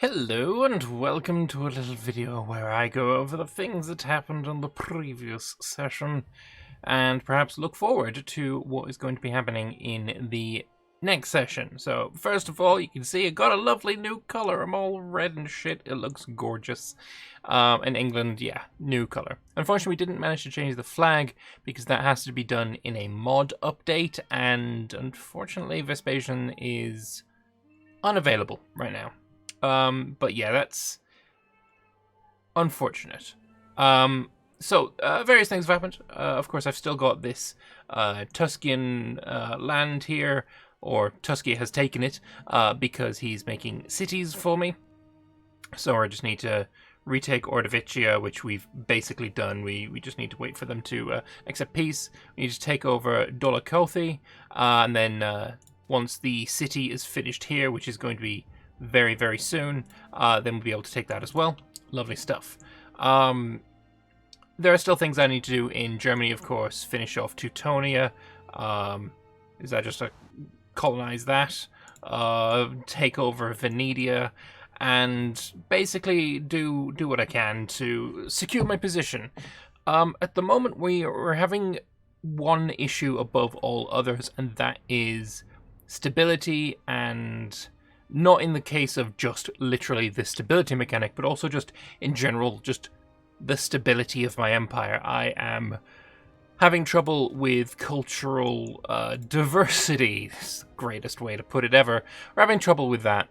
Hello and welcome to a little video where I go over the things that happened on the previous session and perhaps look forward to what is going to be happening in the next session. So first of all, you can see I got a lovely new color. I'm all red and shit. It looks gorgeous. In England, yeah, new color. Unfortunately, we didn't manage to change the flag because that has to be done in a mod update, and unfortunately Vespasian is unavailable right now. But yeah, that's unfortunate. So various things have happened. Of course, I've still got this Tuscan land here, or Tuscia has taken it because he's making cities for me. So I just need to retake Ordovicia, which we've basically done. We just need to wait for them to accept peace. We need to take over Dolakothi, and then once the city is finished here, which is going to be very, very soon, then we'll be able to take that as well. Lovely stuff. There are still things I need to do in Germany, of course. Finish off Teutonia. Is that just to colonize that? Take over Venedia, and basically do what I can to secure my position. At the moment, we're having one issue above all others, and that is stability, and not in the case of just literally the stability mechanic, but also just in general, just the stability of my empire. I am having trouble with cultural diversity. This is the greatest way to put it ever. We're having trouble with that.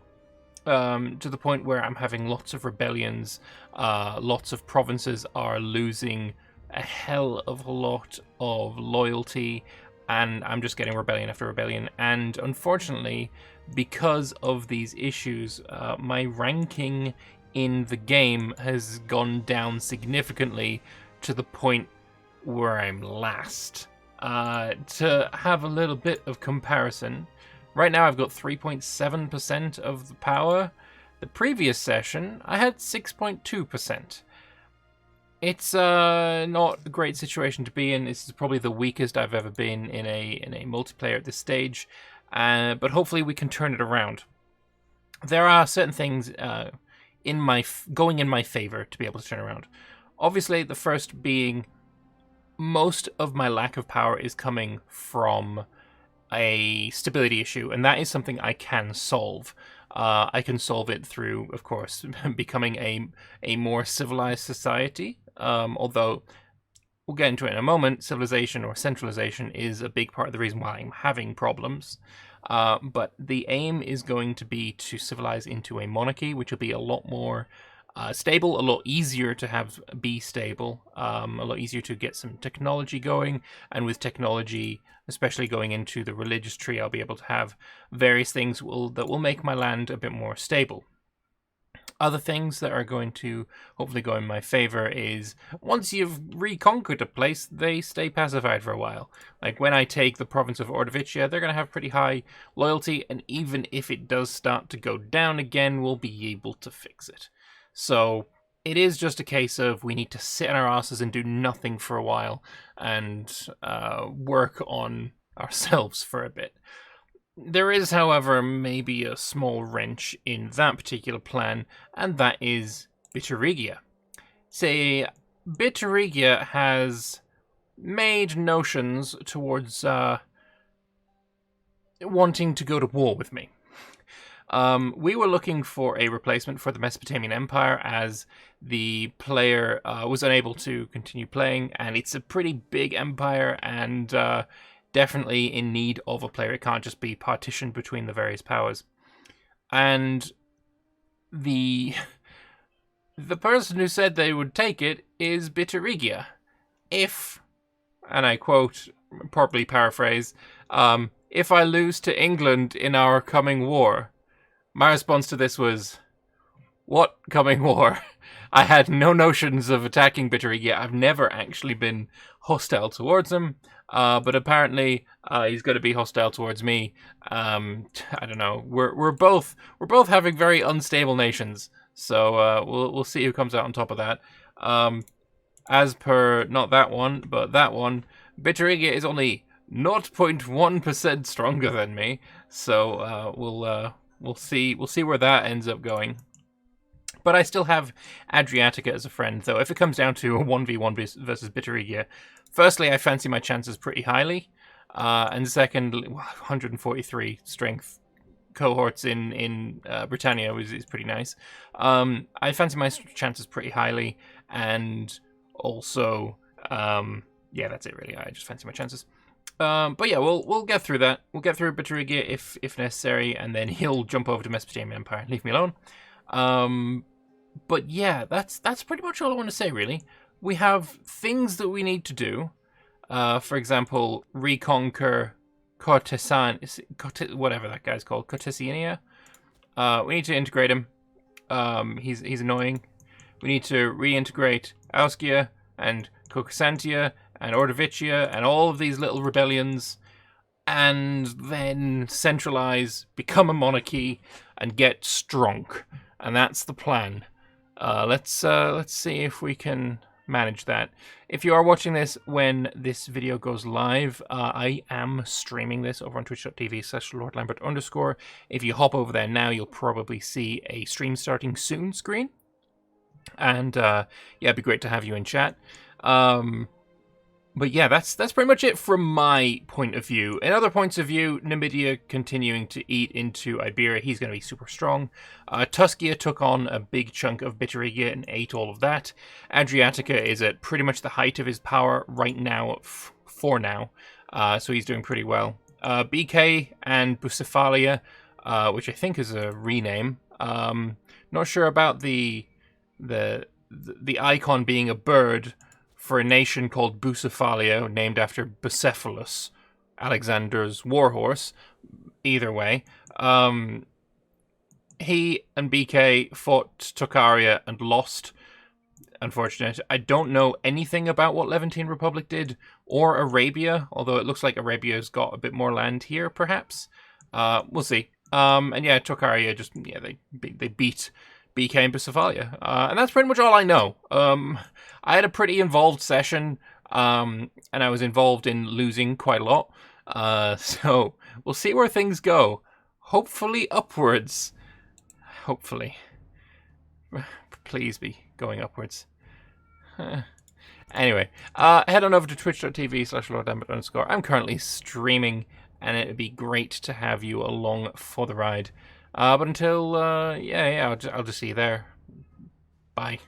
To the point where I'm having lots of rebellions. Lots of provinces are losing a hell of a lot of loyalty, and I'm just getting rebellion after rebellion. And unfortunately, because of these issues, my ranking in the game has gone down significantly to the point where I'm last. To have a little bit of comparison, right now I've got 3.7% of the power. The previous session, I had 6.2%. It's not a great situation to be in. This is probably the weakest I've ever been in a multiplayer at this stage. But hopefully we can turn it around. There are certain things going in my favor to be able to turn around. Obviously, the first being most of my lack of power is coming from a stability issue, and that is something I can solve. I can solve it through, of course, becoming a more civilized society. Although we'll get into it in a moment, civilization or centralization is a big part of the reason why I'm having problems. But the aim is going to be to civilize into a monarchy, which will be a lot more stable, a lot easier to be stable, a lot easier to get some technology going. And with technology, especially going into the religious tree, I'll be able to have various things that will make my land a bit more stable. Other things that are going to hopefully go in my favor is once you've reconquered a place, they stay pacified for a while. Like when I take the province of Ordovicia, they're going to have pretty high loyalty, and even if it does start to go down again, we'll be able to fix it. So it is just a case of we need to sit on our asses and do nothing for a while and work on ourselves for a bit. There is, however, maybe a small wrench in that particular plan, and that is Biturigia. Say, Biturigia has made notions towards wanting to go to war with me. We were looking for a replacement for the Mesopotamian Empire, as the player was unable to continue playing, and it's a pretty big empire, and definitely in need of a player. It can't just be partitioned between the various powers. And the person who said they would take it is Biturigia. If, and I quote, probably paraphrase, if I lose to England in our coming war. My response to this was, what coming war? I had no notions of attacking Biturigia. I've never actually been hostile towards him. But apparently he's going to be hostile towards me. I don't know. We're both having very unstable nations, so we'll see who comes out on top of that. As per not that one, but that one, Biturigia is only 0.1% stronger than me. So we'll see where that ends up going. But I still have Adriatica as a friend, though. If it comes down to a 1v1 versus Bitterigia, firstly, I fancy my chances pretty highly. And second, 143 strength cohorts in Britannia is pretty nice. I fancy my chances pretty highly, and also, yeah, that's it really. I just fancy my chances. But yeah, we'll get through that. We'll get through Bitterigia if necessary, and then he'll jump over to Mesopotamian Empire. Leave me alone. But yeah, that's pretty much all I want to say, really. We have things that we need to do. For example, reconquer whatever that guy's called, Cortesiania. We need to integrate him. He's annoying. We need to reintegrate Auskia and Cocasantia and Ordovicia and all of these little rebellions, and then centralize, become a monarchy, and get strong. And that's the plan. Let's see if we can manage that. If you are watching this when this video goes live, I am streaming this over on twitch.tv/LordLambert_. If you hop over there now, you'll probably see a stream starting soon screen. And yeah, it'd be great to have you in chat. But yeah, that's pretty much it from my point of view. In other points of view, Numidia continuing to eat into Iberia. He's going to be super strong. Tuscia took on a big chunk of Bitterigia and ate all of that. Adriatica is at pretty much the height of his power right now, for now. So he's doing pretty well. BK and Bucephalia, which I think is a rename. Not sure about the icon being a bird for a nation called Bucephalia, named after Bucephalus, Alexander's warhorse. Either way, he and BK fought Tokaria and lost. Unfortunate. I don't know anything about what Levantine Republic did, or Arabia, although it looks like Arabia's got a bit more land here, perhaps. We'll see. And yeah, Tokaria just, yeah, they beat BK and Bucephalia. And that's pretty much all I know. I had a pretty involved session, and I was involved in losing quite a lot. So we'll see where things go. Hopefully upwards. Hopefully. Please be going upwards. Anyway, head on over to twitch.tv/LordLambert_. I'm currently streaming, and it'd be great to have you along for the ride. But until, yeah, I'll just see you there. Bye.